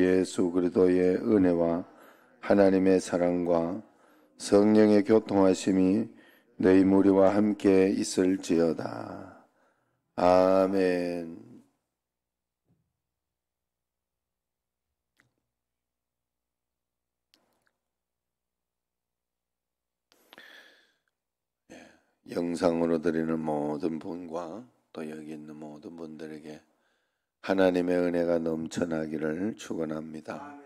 예수 그리스도의 은혜와 하나님의 사랑과 성령의 교통하심이 너희 무리와 함께 있을지어다. 아멘. 영상으로 드리는 모든 분과 또 여기 있는 모든 분들에게 하나님의 은혜가 넘쳐나기를 축원합니다.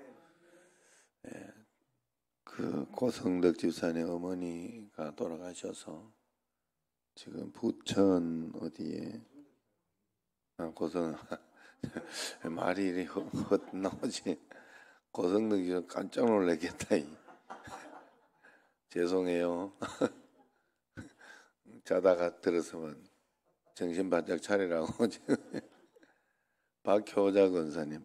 그 고성덕 집사님 어머니가 돌아가셔서 지금 부천 어디에 고성 말이 이리 헛나오지. 고성덕 집사 깜짝 놀랐겠다. 죄송해요. 자다가 들었으면 정신 바짝 차리라고. 박효자 권사님,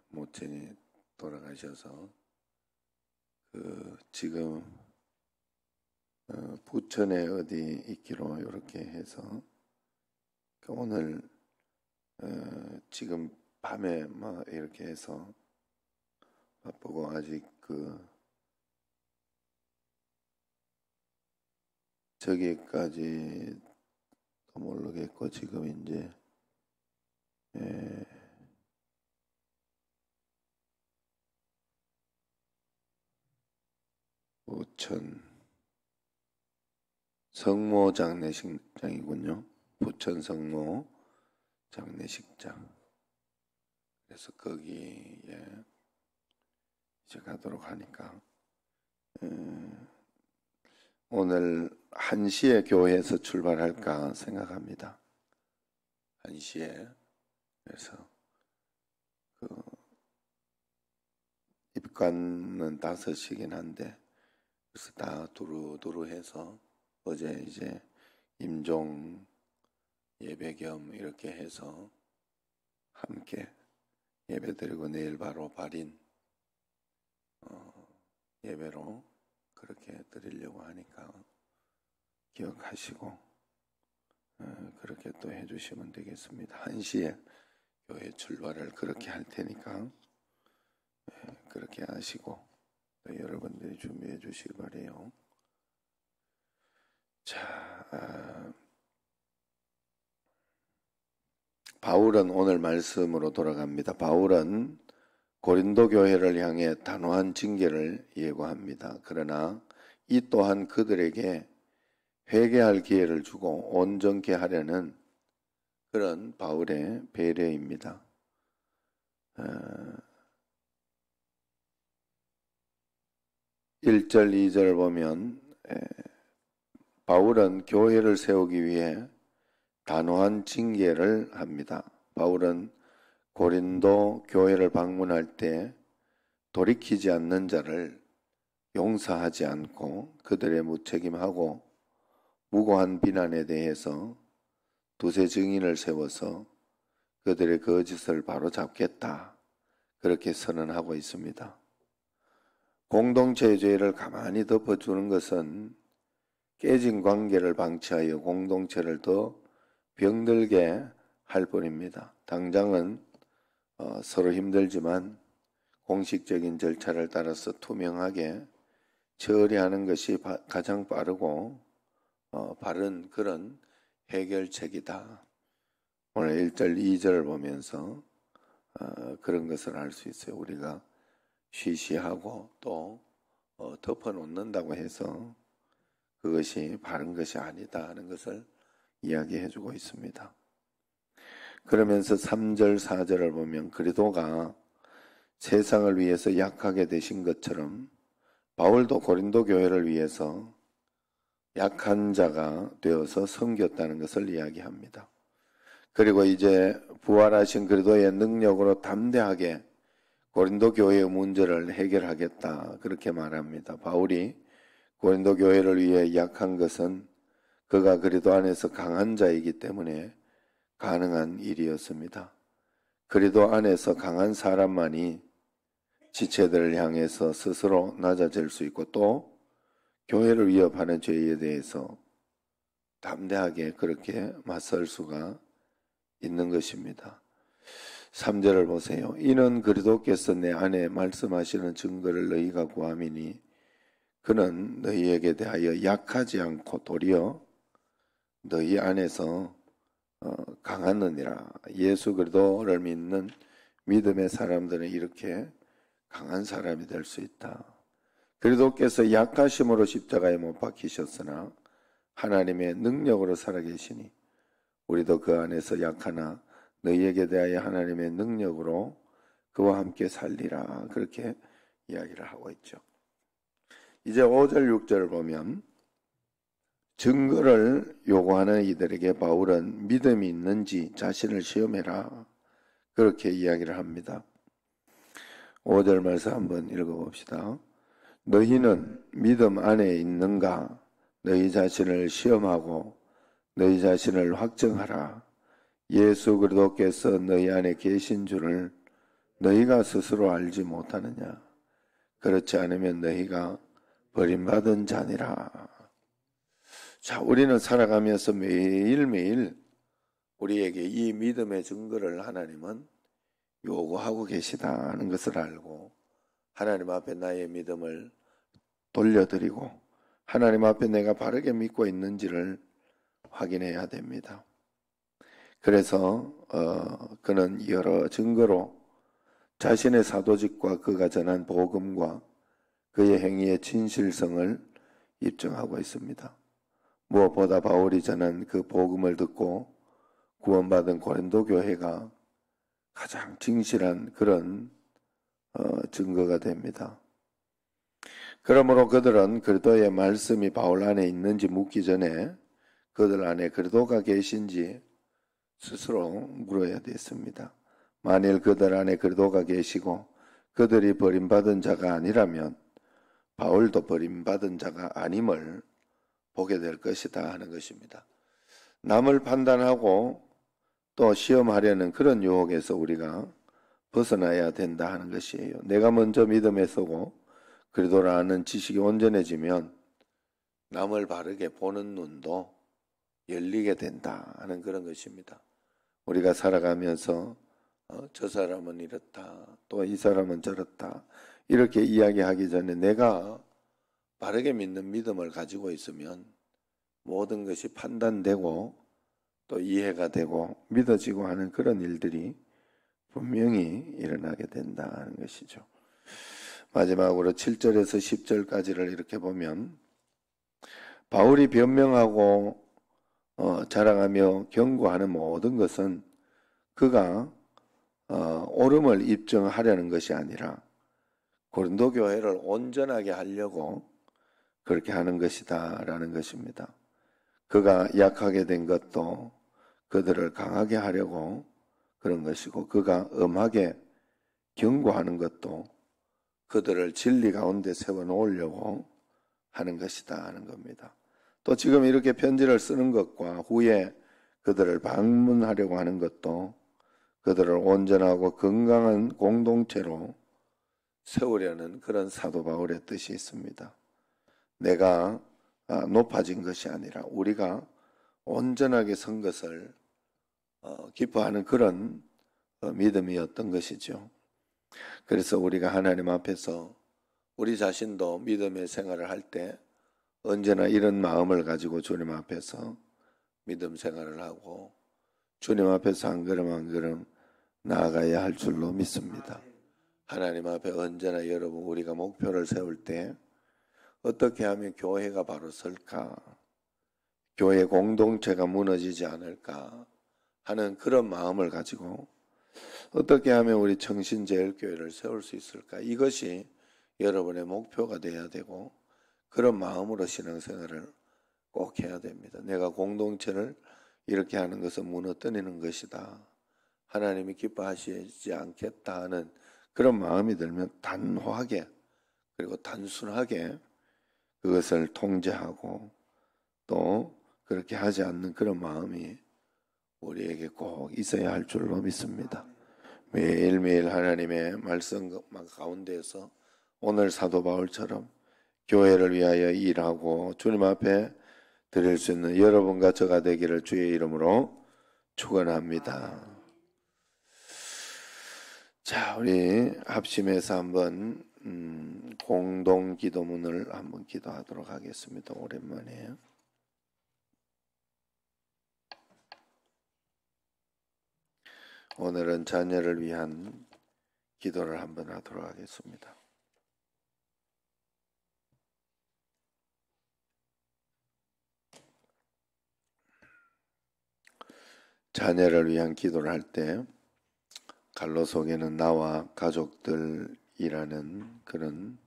모친이 돌아가셔서 지금 부천에 어디 있기로 이렇게 해서 오늘 지금 밤에 막 이렇게 해서 바쁘고 아직 저기까지 모르겠고 지금 이제 부천 성모 장례식장이군요. 부천 성모 장례식장. 그래서 거기에 이제 가도록 하니까 오늘 1시에 교회에서 출발할까 생각합니다. 1시에. 그래서 입관은 5시긴 한데 그래서 다 두루두루 해서 어제 이제 임종 예배 겸 이렇게 해서 함께 예배 드리고 내일 바로 발인 예배로 그렇게 드리려고 하니까 기억하시고 그렇게 또 해주시면 되겠습니다. 1시에 교회 출발을 그렇게 할 테니까 그렇게 하시고 또 여러분들이 준비해 주시기 바래요. 자, 바울은 오늘 말씀으로 돌아갑니다. 바울은 고린도 교회를 향해 단호한 징계를 예고합니다. 그러나 이 또한 그들에게 회개할 기회를 주고 온전케 하려는 그런 바울의 배려입니다. 1절, 2절을 보면 바울은 교회를 세우기 위해 단호한 징계를 합니다. 바울은 고린도 교회를 방문할 때 돌이키지 않는 자를 용서하지 않고 그들의 무책임하고 무고한 비난에 대해서 두세 증인을 세워서 그들의 거짓을 바로잡겠다. 그렇게 선언하고 있습니다. 공동체의 죄를 가만히 덮어주는 것은 깨진 관계를 방치하여 공동체를 더 병들게 할 뿐입니다. 당장은 서로 힘들지만 공식적인 절차를 따라서 투명하게 처리하는 것이 가장 빠르고 바른 그런 해결책이다. 오늘 1절, 2절을 보면서 그런 것을 알 수 있어요. 우리가 쉬쉬하고 또 덮어놓는다고 해서 그것이 바른 것이 아니다 하는 것을 이야기해주고 있습니다. 그러면서 3절, 4절을 보면 그리스도가 세상을 위해서 약하게 되신 것처럼 바울도 고린도 교회를 위해서 약한 자가 되어서 섬겼다는 것을 이야기합니다. 그리고 이제 부활하신 그리스도의 능력으로 담대하게 고린도 교회의 문제를 해결하겠다 그렇게 말합니다. 바울이 고린도 교회를 위해 약한 것은 그가 그리스도 안에서 강한 자이기 때문에 가능한 일이었습니다. 그리스도 안에서 강한 사람만이 지체들을 향해서 스스로 낮아질 수 있고 또 교회를 위협하는 죄에 대해서 담대하게 그렇게 맞설 수가 있는 것입니다. 3절을 보세요. 이는 그리스도께서 내 안에 말씀하시는 증거를 너희가 구함이니 그는 너희에게 대하여 약하지 않고 도리어 너희 안에서 강하느니라. 예수 그리스도를 믿는 믿음의 사람들은 이렇게 강한 사람이 될 수 있다. 그리스도께서 약하심으로 십자가에 못 박히셨으나 하나님의 능력으로 살아계시니 우리도 그 안에서 약하나 너희에게 대하여 하나님의 능력으로 그와 함께 살리라. 그렇게 이야기를 하고 있죠. 이제 5절 6절을 보면 증거를 요구하는 이들에게 바울은 믿음이 있는지 자신을 시험해라. 그렇게 이야기를 합니다. 5절 말씀 한번 읽어봅시다. 너희는 믿음 안에 있는가? 너희 자신을 시험하고 너희 자신을 확정하라. 예수 그리스도께서 너희 안에 계신 줄을 너희가 스스로 알지 못하느냐? 그렇지 않으면 너희가 버림받은 자니라. 자, 우리는 살아가면서 매일매일 우리에게 이 믿음의 증거를 하나님은 요구하고 계시다는 것을 알고 하나님 앞에 나의 믿음을 돌려드리고 하나님 앞에 내가 바르게 믿고 있는지를 확인해야 됩니다. 그래서 그는 여러 증거로 자신의 사도직과 그가 전한 복음과 그의 행위의 진실성을 입증하고 있습니다. 무엇보다 바울이 전한 그 복음을 듣고 구원받은 고린도 교회가 가장 진실한 그런 증거가 됩니다. 그러므로 그들은 그리스도의 말씀이 바울 안에 있는지 묻기 전에 그들 안에 그리스도가 계신지 스스로 물어야 됐습니다. 만일 그들 안에 그리스도가 계시고 그들이 버림받은 자가 아니라면 바울도 버림받은 자가 아님을 보게 될 것이다 하는 것입니다. 남을 판단하고 또 시험하려는 그런 유혹에서 우리가 벗어나야 된다 하는 것이에요. 내가 먼저 믿음에 서고 그리스도라는 지식이 온전해지면 남을 바르게 보는 눈도 열리게 된다 하는 그런 것입니다. 우리가 살아가면서 저 사람은 이렇다, 또 이 사람은 저렇다 이렇게 이야기하기 전에 내가 바르게 믿는 믿음을 가지고 있으면 모든 것이 판단되고 또 이해가 되고 믿어지고 하는 그런 일들이 분명히 일어나게 된다는 것이죠. 마지막으로 7절에서 10절까지를 이렇게 보면 바울이 변명하고 자랑하며 경고하는 모든 것은 그가 옳음을 입증하려는 것이 아니라 고린도 교회를 온전하게 하려고 그렇게 하는 것이다 라는 것입니다. 그가 약하게 된 것도 그들을 강하게 하려고 그런 것이고 그가 엄하게 경고하는 것도 그들을 진리 가운데 세워놓으려고 하는 것이다 하는 겁니다. 또 지금 이렇게 편지를 쓰는 것과 후에 그들을 방문하려고 하는 것도 그들을 온전하고 건강한 공동체로 세우려는 그런 사도 바울의 뜻이 있습니다. 내가 높아진 것이 아니라 우리가 온전하게 선 것을 기뻐하는 그런 믿음이었던 것이죠. 그래서 우리가 하나님 앞에서 우리 자신도 믿음의 생활을 할 때 언제나 이런 마음을 가지고 주님 앞에서 믿음 생활을 하고 주님 앞에서 한 걸음 한 걸음 나아가야 할 줄로 믿습니다. 하나님 앞에 언제나 여러분 우리가 목표를 세울 때 어떻게 하면 교회가 바로 설까? 교회 공동체가 무너지지 않을까? 하는 그런 마음을 가지고 어떻게 하면 우리 청신제일교회를 세울 수 있을까? 이것이 여러분의 목표가 돼야 되고 그런 마음으로 신앙생활을 꼭 해야 됩니다. 내가 공동체를 이렇게 하는 것은 무너뜨리는 것이다. 하나님이 기뻐하시지 않겠다 하는 그런 마음이 들면 단호하게 그리고 단순하게 그것을 통제하고 또 그렇게 하지 않는 그런 마음이 우리에게 꼭 있어야 할 줄로 믿습니다. 매일매일 하나님의 말씀 가운데에서 오늘 사도 바울처럼 교회를 위하여 일하고 주님 앞에 드릴 수 있는 여러분과 저가 되기를 주의 이름으로 축원합니다. 자, 우리 합심해서 한번 공동 기도문을 한번 기도하도록 하겠습니다. 오랜만에. 오늘은 자녀를 위한 기도를 한번 하도록 하겠습니다. 자녀를 위한 기도를 할 때 갈로 속에는 나와 가족들이라는 그런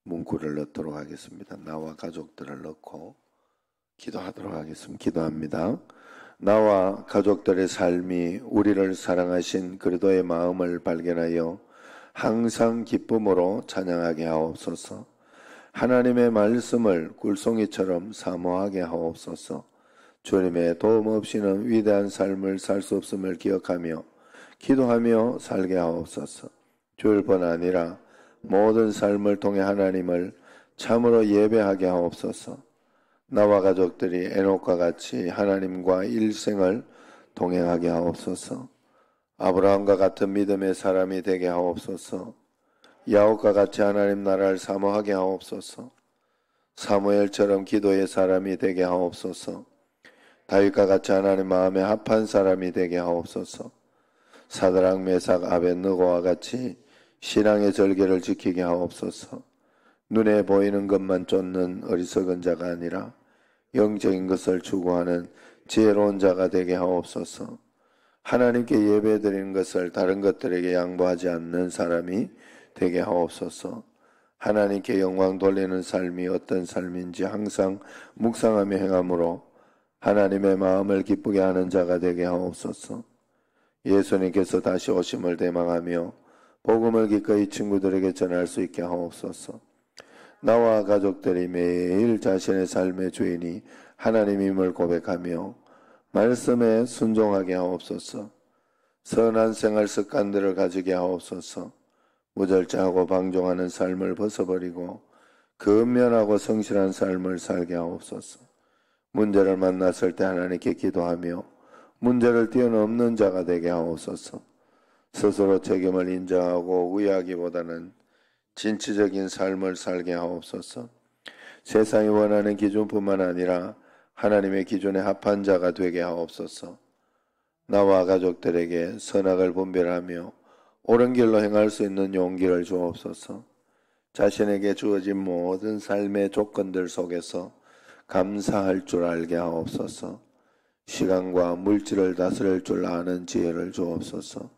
문구를 넣도록 하겠습니다. 나와 가족들을 넣고 기도하도록 하겠습니다. 기도합니다. 나와 가족들의 삶이 우리를 사랑하신 그리스도의 마음을 발견하여 항상 기쁨으로 찬양하게 하옵소서. 하나님의 말씀을 굴송이처럼 사모하게 하옵소서. 주님의 도움 없이는 위대한 삶을 살 수 없음을 기억하며 기도하며 살게 하옵소서. 주일 뿐 아니라 모든 삶을 통해 하나님을 참으로 예배하게 하옵소서. 나와 가족들이 에녹과 같이 하나님과 일생을 동행하게 하옵소서. 아브라함과 같은 믿음의 사람이 되게 하옵소서. 야곱과 같이 하나님 나라를 사모하게 하옵소서. 사무엘처럼 기도의 사람이 되게 하옵소서. 다윗과 같이 하나님 마음에 합한 사람이 되게 하옵소서. 사드락 메삭 아벳느고와 같이 신앙의 절개를 지키게 하옵소서. 눈에 보이는 것만 쫓는 어리석은 자가 아니라 영적인 것을 추구하는 지혜로운 자가 되게 하옵소서. 하나님께 예배드리는 것을 다른 것들에게 양보하지 않는 사람이 되게 하옵소서. 하나님께 영광 돌리는 삶이 어떤 삶인지 항상 묵상하며 행함으로 하나님의 마음을 기쁘게 하는 자가 되게 하옵소서. 예수님께서 다시 오심을 대망하며 복음을 기꺼이 친구들에게 전할 수 있게 하옵소서. 나와 가족들이 매일 자신의 삶의 주인이 하나님임을 고백하며 말씀에 순종하게 하옵소서. 선한 생활 습관들을 가지게 하옵소서. 무절제하고 방종하는 삶을 벗어버리고 근면하고 성실한 삶을 살게 하옵소서. 문제를 만났을 때 하나님께 기도하며 문제를 뛰어넘는 자가 되게 하옵소서. 스스로 책임을 인정하고 의하기보다는 진취적인 삶을 살게 하옵소서. 세상이 원하는 기준뿐만 아니라 하나님의 기준에 합한 자가 되게 하옵소서. 나와 가족들에게 선악을 분별하며 옳은 길로 행할 수 있는 용기를 주옵소서. 자신에게 주어진 모든 삶의 조건들 속에서 감사할 줄 알게 하옵소서. 시간과 물질을 다스릴 줄 아는 지혜를 주옵소서.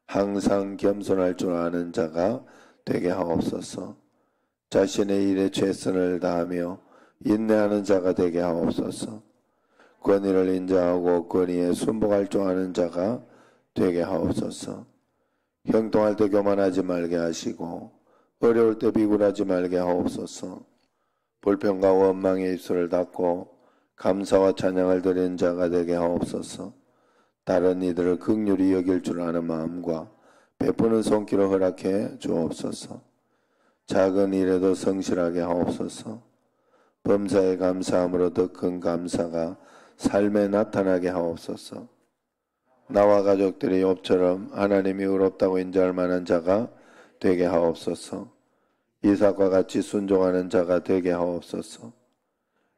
항상 겸손할 줄 아는 자가 되게 하옵소서. 자신의 일에 최선을 다하며 인내하는 자가 되게 하옵소서. 권위를 인정하고 권위에 순복할 줄 아는 자가 되게 하옵소서. 형통할 때 교만하지 말게 하시고 어려울 때 비굴하지 말게 하옵소서. 불평과 원망의 입술을 닫고 감사와 찬양을 드리는 자가 되게 하옵소서. 다른 이들을 긍휼히 여길 줄 아는 마음과 베푸는 손길을 허락해 주옵소서. 작은 일에도 성실하게 하옵소서. 범사에 감사함으로 더 큰 감사가 삶에 나타나게 하옵소서. 나와 가족들이 욥처럼 하나님이 의롭다고 인정할 만한 자가 되게 하옵소서. 이삭과 같이 순종하는 자가 되게 하옵소서.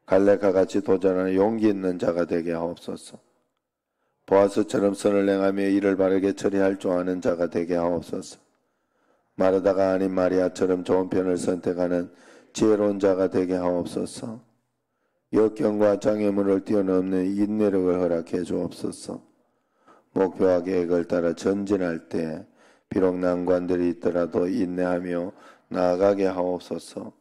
갈렙과 같이 도전하는 용기 있는 자가 되게 하옵소서. 보아스처럼 선을 행하며 일을 바르게 처리할 줄 아는 자가 되게 하옵소서. 마르다가 아닌 마리아처럼 좋은 편을 선택하는 지혜로운 자가 되게 하옵소서. 역경과 장애물을 뛰어넘는 인내력을 허락해 주옵소서. 목표와 계획을 따라 전진할 때 비록 난관들이 있더라도 인내하며 나아가게 하옵소서.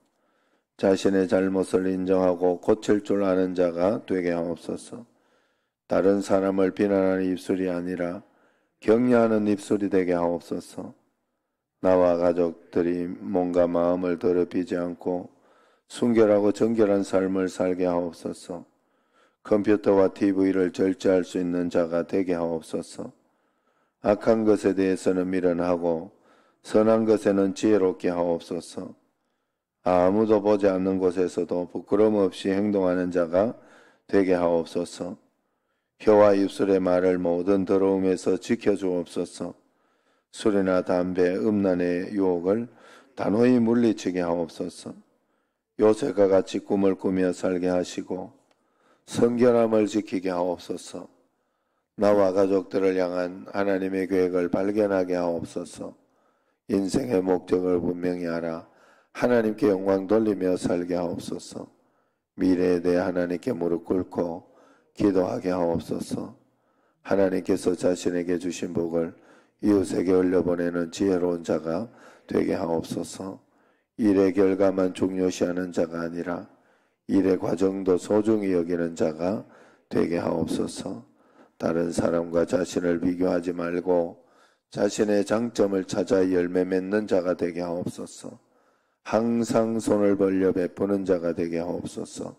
자신의 잘못을 인정하고 고칠 줄 아는 자가 되게 하옵소서. 다른 사람을 비난하는 입술이 아니라 격려하는 입술이 되게 하옵소서. 나와 가족들이 몸과 마음을 더럽히지 않고 순결하고 정결한 삶을 살게 하옵소서. 컴퓨터와 TV를 절제할 수 있는 자가 되게 하옵소서. 악한 것에 대해서는 미련하고 선한 것에는 지혜롭게 하옵소서. 아무도 보지 않는 곳에서도 부끄러움 없이 행동하는 자가 되게 하옵소서. 혀와 입술의 말을 모든 더러움에서 지켜주옵소서. 술이나 담배, 음란의 유혹을 단호히 물리치게 하옵소서. 요셉과 같이 꿈을 꾸며 살게 하시고 성결함을 지키게 하옵소서. 나와 가족들을 향한 하나님의 계획을 발견하게 하옵소서. 인생의 목적을 분명히 알아 하나님께 영광 돌리며 살게 하옵소서. 미래에 대해 하나님께 무릎 꿇고 기도하게 하옵소서. 하나님께서 자신에게 주신 복을 이웃에게 흘려보내는 지혜로운 자가 되게 하옵소서. 일의 결과만 중요시하는 자가 아니라 일의 과정도 소중히 여기는 자가 되게 하옵소서. 다른 사람과 자신을 비교하지 말고 자신의 장점을 찾아 열매 맺는 자가 되게 하옵소서. 항상 손을 벌려 베푸는 자가 되게 하옵소서.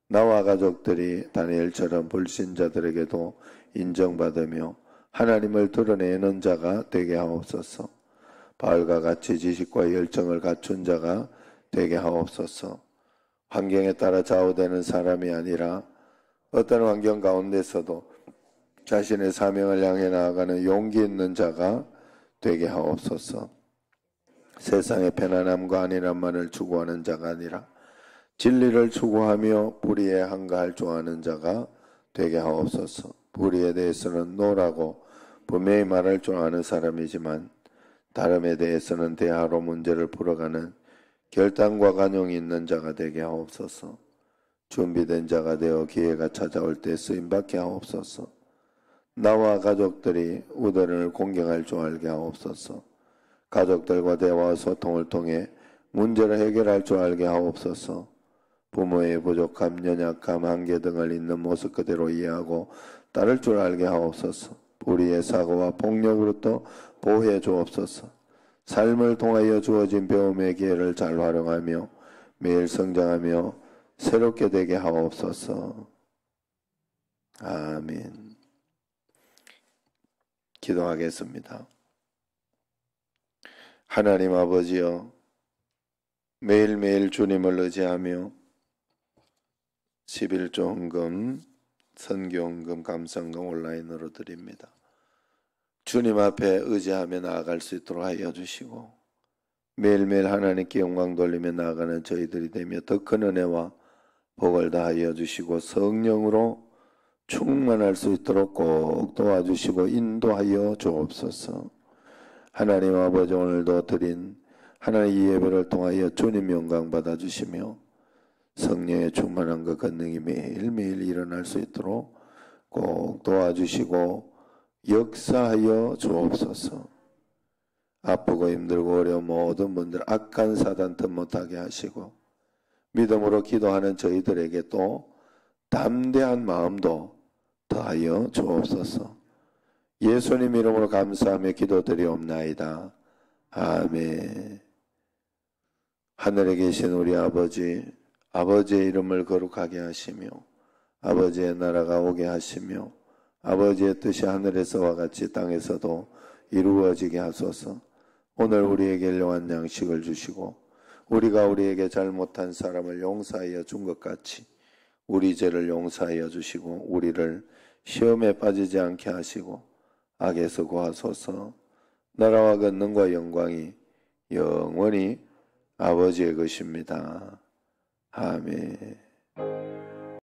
나와 가족들이 다니엘처럼 불신자들에게도 인정받으며 하나님을 드러내는 자가 되게 하옵소서. 바울과 같이 지식과 열정을 갖춘 자가 되게 하옵소서. 환경에 따라 좌우되는 사람이 아니라 어떤 환경 가운데서도 자신의 사명을 향해 나아가는 용기 있는 자가 되게 하옵소서. 세상의 편안함과 안일함만을 추구하는 자가 아니라 진리를 추구하며 불의에 항가할 좋아하는 자가 되게 하옵소서. 불의에 대해서는 노라고 분명히 말할 줄 아는 사람이지만 다름에 대해서는 대화로 문제를 풀어가는 결단과 간용이 있는 자가 되게 하옵소서. 준비된 자가 되어 기회가 찾아올 때 쓰임받게 하옵소서. 나와 가족들이 우더른을 공경할 줄 알게 하옵소서. 가족들과 대화와 소통을 통해 문제를 해결할 줄 알게 하옵소서. 부모의 부족함, 연약함, 한계 등을 있는 모습 그대로 이해하고 따를 줄 알게 하옵소서. 불의의 사고와 폭력으로부터 보호해 주옵소서. 삶을 통하여 주어진 배움의 기회를 잘 활용하며 매일 성장하며 새롭게 되게 하옵소서. 아멘. 기도하겠습니다. 하나님 아버지여, 매일매일 주님을 의지하며 11조 헌금, 선교 헌금, 감성금 온라인으로 드립니다. 주님 앞에 의지하며 나아갈 수 있도록 하여 주시고 매일매일 하나님께 영광 돌리며 나아가는 저희들이 되며 더 큰 은혜와 복을 다하여 주시고 성령으로 충만할 수 있도록 꼭 도와주시고 인도하여 주옵소서. 하나님 아버지, 오늘도 드린 하나님 이 예배를 통하여 주님 영광 받아주시며 성령의 충만한 그 권능이 매일매일 일어날 수 있도록 꼭 도와주시고 역사하여 주옵소서. 아프고 힘들고 어려운 모든 분들 악한 사단 틈 못하게 하시고 믿음으로 기도하는 저희들에게 또 담대한 마음도 더하여 주옵소서. 예수님 이름으로 감사하며 기도드리옵나이다. 아멘. 하늘에 계신 우리 아버지, 아버지의 이름을 거룩하게 하시며 아버지의 나라가 오게 하시며 아버지의 뜻이 하늘에서와 같이 땅에서도 이루어지게 하소서. 오늘 우리에게 일용할 양식을 주시고 우리가 우리에게 잘못한 사람을 용서하여 준 것 같이 우리 죄를 용서하여 주시고 우리를 시험에 빠지지 않게 하시고 악에서 구하소서. 나라와 권능과 영광이 영원히 아버지의 것입니다. 아멘.